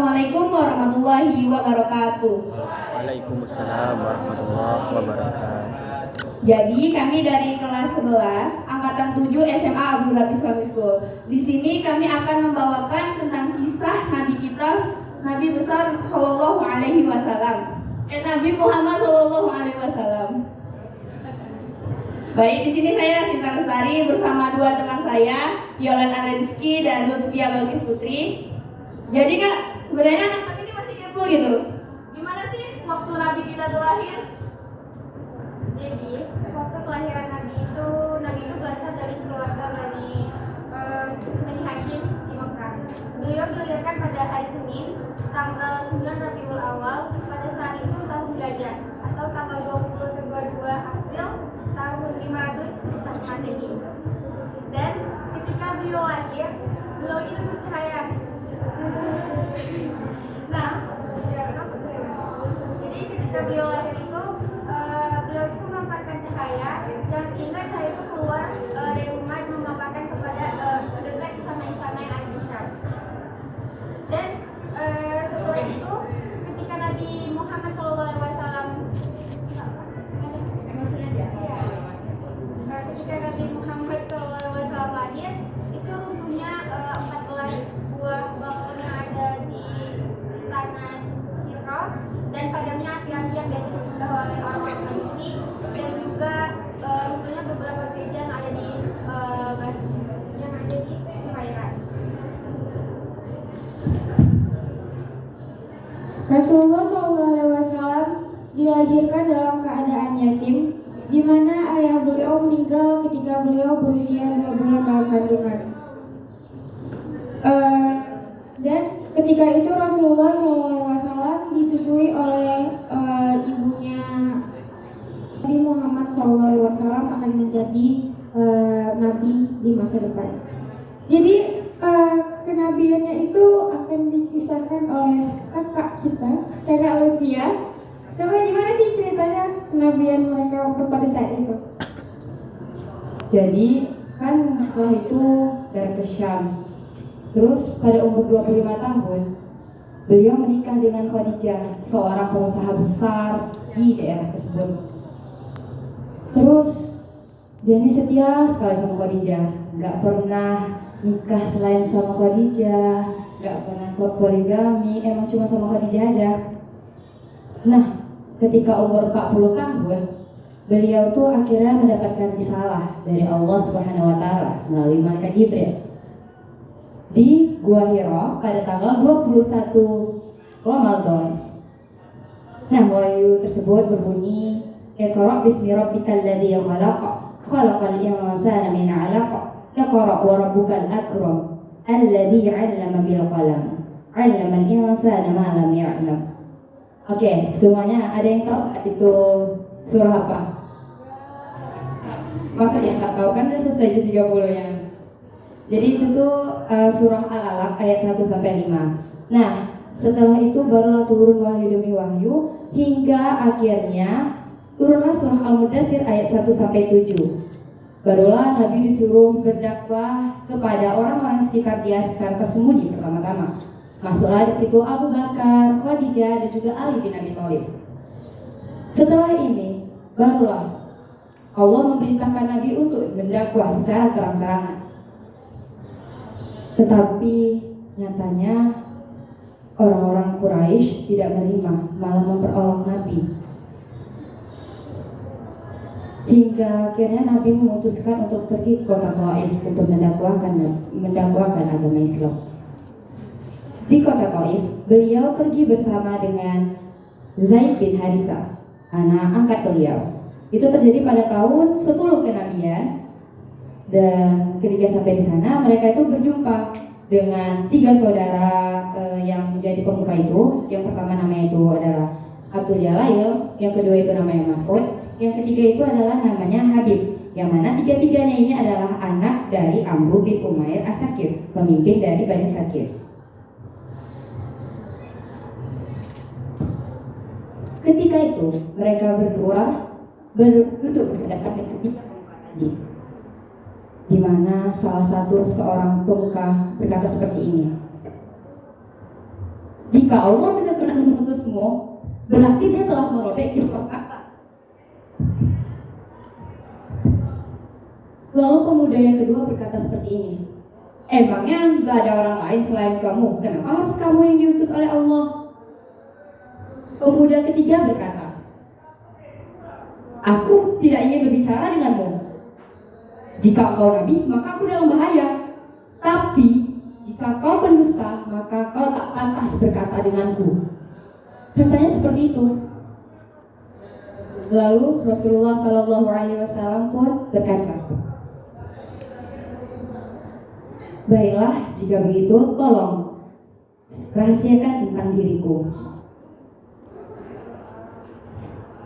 Assalamualaikum warahmatullahi wabarakatuh. Waalaikumsalam warahmatullahi wabarakatuh. Jadi kami dari kelas 11 angkatan 7 SMA Abdullah Islamic School. Di sini kami akan membawakan tentang kisah Nabi kita, Nabi besar Sallallahu Alaihi Wasallam. Nabi Muhammad Sallallahu Alaihi Wasallam. Baik, di sini saya Sinta Lestari bersama dua teman saya, Yolan Alenski dan Lutfia Balkis Putri. Jadi Kak, sebenarnya anak kami ini masih kepo gitu. Gimana sih waktu Nabi kita tuh lahir? Jadi waktu kelahiran Nabi itu berasal dari keluarga Bani Hashim di Mekah. Beliau dilahirkan pada hari Senin, tanggal 9 Rabiul Awal. Pada saat itu tahun gajah atau tanggal 22 April tahun 500 Masehi. Dan ketika beliau lahir, beliau itu bercahaya. Nah, jadi ketika beliau lahir itu beliau itu memancarkan cahaya yang sehingga cahaya itu keluar dari rumah dan memaparkan kepada dekat istana-istana yang ada di Syam. Dan setelah itu ketika Nabi Muhammad SAW ketika Nabi Muhammad SAW lahir, itu runtuhnya 14 buah balkon yang ada di istana Isra, dan padamnya api-api yang biasa disembah oleh orang-orang Majusi, dan juga runtuhnya beberapa gereja yang ada di Kemayoran. Rasulullah SAW dilahirkan dalam keadaan yatim, di mana ayah beliau meninggal ketika beliau berusia 2 bulan dalam kandungan. Dan ketika itu Rasulullah SAW disusui oleh ibunya. Nabi Muhammad SAW akan menjadi nabi di masa depan. Jadi kenabiannya itu akan dikisahkan oleh kakak kita, kakak Lutfia. Coba gimana sih ceritanya kenabian mereka waktu pada saat itu? Jadi kan setelah itu dari ke Syam. Terus pada umur 25 tahun beliau menikah dengan Khadijah, seorang pengusaha besar di daerah tersebut. Terus dia ini setia sekali sama Khadijah, gak pernah nikah selain sama Khadijah, gak pernah poligami, emang cuma sama Khadijah aja. Nah, ketika umur 40 tahun, beliau tuh akhirnya mendapatkan risalah dari Allah Subhanahu wa taala melalui malaikat Jibril di Gua Hira pada tanggal 21 Ramadan. Nah, wahyu tersebut berbunyi, Iqra bismi rabbikal ladzi khalaq, khalaqal insana min 'alaq, Iqra wa rabbukal akram, alladzi 'allama bil qalam, 'allamal insana ma lam ya'lam. Oke, semuanya ada yang tahu itu surah apa? Masa yang nggak tahu kan udah selesai juz 30 ya. Jadi itu tuh surah Al-Alaq ayat 1 sampai 5. Nah, setelah itu barulah turun wahyu demi wahyu hingga akhirnya turunlah surah Al-Mudaththir ayat 1 sampai 7. Barulah Nabi disuruh berdakwah kepada orang-orang sekitar dia secara tersembunyi pertama-tama. Masuklah di situ Abu Bakar, Khadijah dan juga Ali bin Abi Thalib. Setelah ini barulah Allah memerintahkan Nabi untuk mendakwah secara terang-terangan. Tetapi nyatanya orang-orang Quraisy tidak menerima, malah memperolok Nabi. Hingga akhirnya Nabi memutuskan untuk pergi ke kota Taif untuk mendakwahkan agama Islam. Di kota Taif, beliau pergi bersama dengan Zaid bin Harithah, anak angkat beliau. Itu terjadi pada tahun 10 kenabian. Dan ketika sampai di sana, mereka itu berjumpa dengan 3 saudara yang menjadi pemuka itu. Yang pertama namanya itu adalah Abdul Jalail, yang kedua itu namanya Mas'ud, yang ketiga itu adalah namanya Habib. Yang mana tiga-tiganya ini adalah anak dari Amru bin Umair As-Sakif, pemimpin dari Bani Sakif. Ketika itu mereka berdua duduk berhadapan dengan 3 pemuka tadi, di mana salah satu seorang pemuka berkata seperti ini, Jika Allah benar-benar mengutusmu, berarti dia telah merobek kesepakatan. Lalu pemuda yang kedua berkata seperti ini, emangnya gak ada orang lain selain kamu? Kenapa harus kamu yang diutus oleh Allah? Pemuda ketiga berkata, aku tidak ingin berbicara denganmu. Jika engkau nabi, maka aku dalam bahaya. Tapi jika kau pendusta, maka kau tak pantas berkata denganku. Katanya seperti itu. Lalu Rasulullah SAW pun berkata, baiklah, jika begitu, tolong rahasiakan tentang diriku.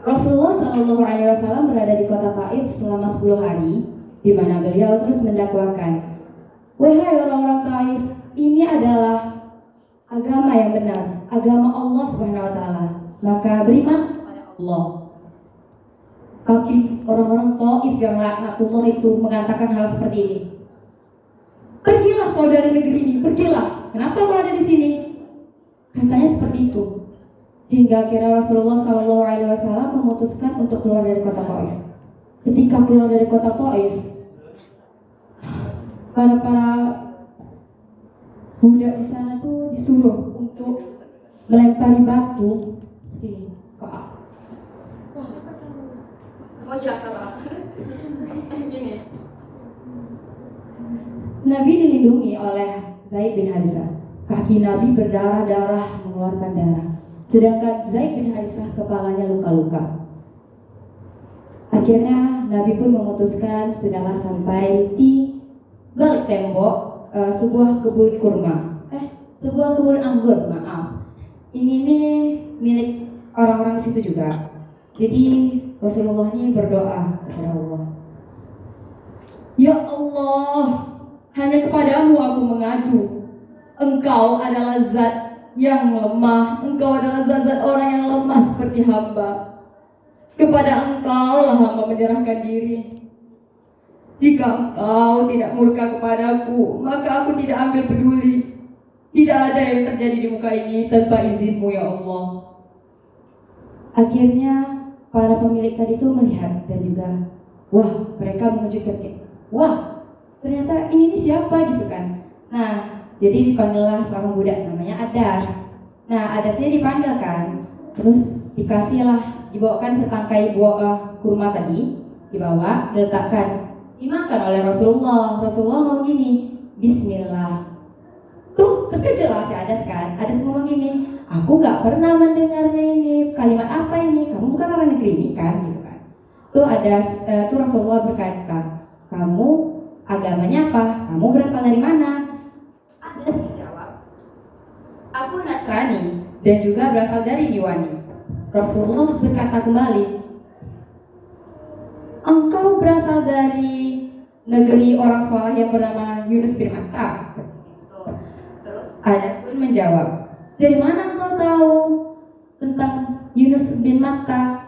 Rasulullah SAW berada di kota Taif selama 10 hari, di mana beliau terus mendakwakan, wahai orang-orang Taif, ini adalah agama yang benar, agama Allah Subhanahu wa taala. Maka beriman kepada Allah. Tapi orang-orang Taif yang laknatullah itu mengatakan hal seperti ini. Pergilah kau dari negeri ini, pergilah. Kenapa kau ada di sini? Katanya seperti itu. Hingga akhirnya Rasulullah SAW memutuskan untuk keluar dari kota Taif. Ketika keluar dari kota Taif, para budak di sana tuh disuruh untuk melempari batu di Pak. Oh iya, salah. Gini. Nabi dilindungi oleh Zaid bin Harithah. Kaki Nabi berdarah-darah, mengeluarkan darah. Sedangkan Zaid bin Harithah kepalanya luka-luka. Akhirnya Nabi pun memutuskan sudahlah sampai di balik tembok sebuah kebun kurma. Sebuah kebun anggur, maaf. Ini nih milik orang-orang di situ juga. Jadi Rasulullah ini berdoa kepada Allah. Ya Allah, hanya kepadamu aku mengadu. Engkau adalah zat yang lemah. Engkau adalah zat-zat orang yang lemah seperti hamba. Kepada engkau lah hamba menyerahkan diri. Jika engkau tidak murka kepadaku, maka aku tidak ambil peduli. Tidak ada yang terjadi di muka ini tanpa izinmu ya Allah. Akhirnya para pemilik tadi itu melihat dan juga, wah, mereka mengejutkan. Wah, ternyata ini siapa gitu kan. Nah, jadi dipanggillah seorang budak namanya Adas. Nah, Adasnya dipanggil kan. Terus dikasihlah, dibawakan setangkai buah kurma tadi, dibawa, diletakkan, dimakan oleh Rasulullah. Rasulullah ngomong gini, Bismillah. Tuh, terkejutlah si Adas kan. Adas ngomong gini, aku gak pernah mendengarnya ini. Kalimat apa ini? Kamu bukan orang negeri ini kan, gitu kan. Tuh Adas, tuh Rasulullah berkata, kamu agamanya apa? Kamu berasal dari mana? Adas menjawab, aku Nasrani dan juga berasal dari Diwani. Rasulullah berkata kembali, engkau berasal dari negeri orang soleh yang bernama Yunus bin Matta. Terus Adas pun menjawab, dari mana engkau tahu tentang Yunus bin Matta?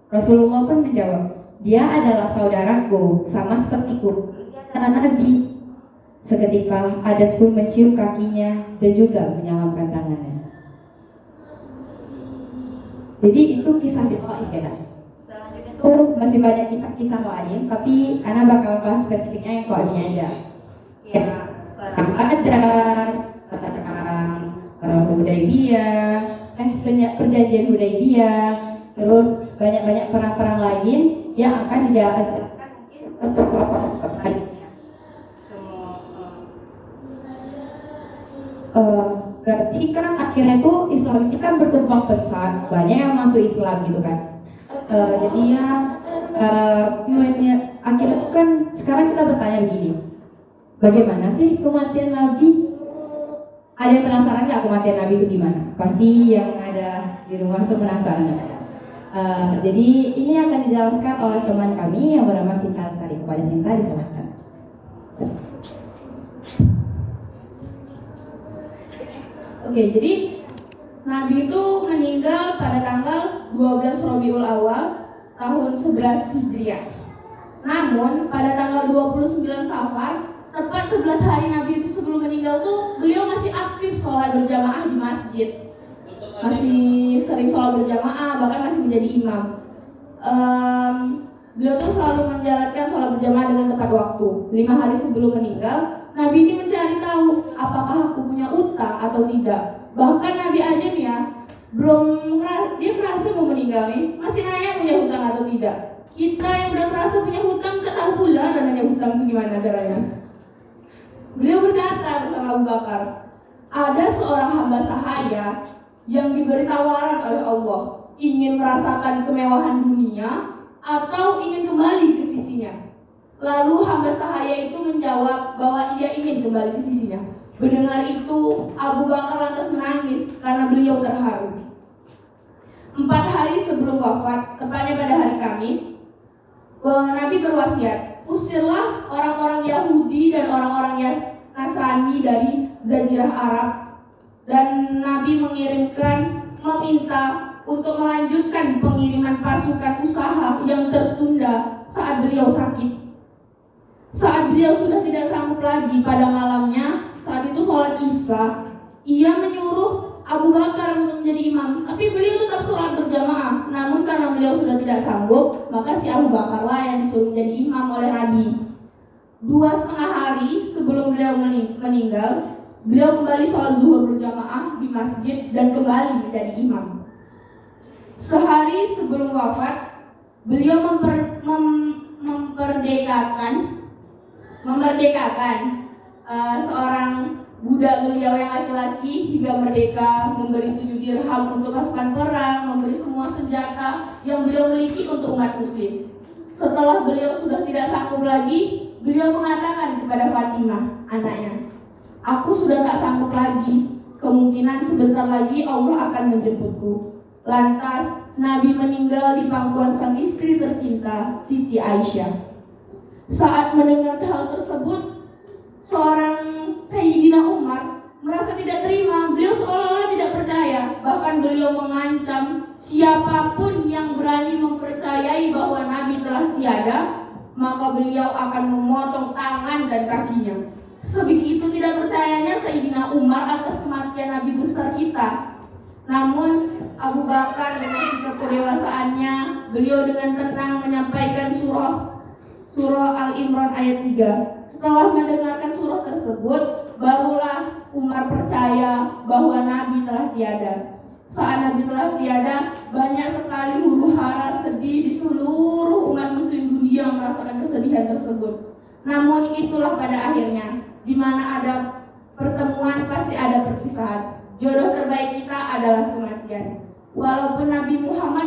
Rasulullah pun menjawab, dia adalah saudaraku, sama sepertiku, karena Nabi. Seketika Adas pun mencium kakinya dan juga menyalamkan tangannya. Jadi itu kisah di Taif ya. Selanjutnya tuh masih banyak kisah-kisah lain, tapi Ana bakal bahas spesifiknya yang Taifnya aja. Ya, perang Badar, perang Hudaybiyah, perjanjian Hudaybiyah, terus banyak-banyak perang-perang lain yang akan dijelaskan mungkin untuk kelompok lainnya. Berarti kan akhirnya tuh Islam ini kan berkembang pesat, banyak yang masuk Islam gitu kan. Jadi ya akhirnya tuh kan sekarang kita bertanya begini, bagaimana sih kematian Nabi? Ada yang penasaran nggak kematian Nabi itu gimana? Pasti yang ada di rumah tuh penasaran. Jadi ini akan dijelaskan oleh teman kami yang bernama Sinta Sari. Kepada Sinta diserahkan. Oke, jadi Nabi itu meninggal pada tanggal 12 Rabiul Awal tahun 11 Hijriah. Namun pada tanggal 29 Safar, tepat 11 hari Nabi sebelum meninggal tuh, beliau masih aktif sholat berjamaah di masjid. Masih sering sholat berjamaah, bahkan masih menjadi imam. Beliau tuh selalu menjalankan sholat berjamaah dengan tepat waktu. 5 hari sebelum meninggal, Nabi ini mencari tahu apakah aku punya utang atau tidak. Bahkan Nabi aja nih ya, dia merasa mau meninggal nih, masih nanya punya hutang atau tidak. Kita yang udah merasa punya hutang, tak tahu pula nanya hutang itu gimana caranya. Beliau berkata bersama Abu Bakar, ada seorang hamba sahaya yang diberi tawaran oleh Allah, ingin merasakan kemewahan dunia atau ingin kembali ke sisinya. Lalu hamba sahaya itu menjawab bahwa ia ingin kembali ke sisinya. Mendengar itu, Abu Bakar lantas menangis karena beliau terharu. 4 hari sebelum wafat, tepatnya pada hari Kamis, Nabi berwasiat, usirlah orang-orang Yahudi dan orang-orang Nasrani dari Jazirah Arab. Dan Nabi meminta untuk melanjutkan pengiriman pasukan usaha yang tertunda saat beliau sakit. Saat beliau sudah tidak sanggup lagi pada malamnya, saat itu sholat Isya, ia menyuruh Abu Bakar untuk menjadi imam, tapi beliau tetap sholat berjamaah. Namun karena beliau sudah tidak sanggup, maka si Abu Bakarlah yang disuruh menjadi imam oleh Nabi. 2,5 hari sebelum beliau meninggal, beliau kembali sholat zuhur berjamaah di masjid dan kembali menjadi imam. Sehari sebelum wafat, beliau memerdekakan seorang budak beliau yang laki-laki hingga merdeka, memberi 7 dirham untuk pasukan perang, memberi semua senjata yang beliau miliki untuk umat muslim. Setelah beliau sudah tidak sanggup lagi, beliau mengatakan kepada Fatimah, anaknya, aku sudah tak sanggup lagi, kemungkinan sebentar lagi Allah akan menjemputku. Lantas Nabi meninggal di pangkuan sang istri tercinta, Siti Aisyah. Saat mendengar hal tersebut, seorang Sayyidina Umar merasa tidak terima. Beliau seolah-olah tidak percaya. Bahkan beliau mengancam siapapun yang berani mempercayai bahwa Nabi telah tiada, maka beliau akan memotong tangan dan kakinya. Sebegitu tidak percayanya Sayyidina Umar atas kematian Nabi besar kita. Namun Abu Bakar dengan sikap kedewasaannya, beliau dengan tenang menyampaikan surah Al-Imran ayat 3. Setelah mendengarkan surah tersebut, barulah Umar percaya bahwa Nabi telah tiada. Saat Nabi telah tiada, banyak sekali huru-hara sedih di seluruh umat muslim dunia merasakan kesedihan tersebut. Namun itulah pada akhirnya, di mana ada pertemuan pasti ada perpisahan. Jodoh terbaik kita adalah kematian. Walaupun Nabi Muhammad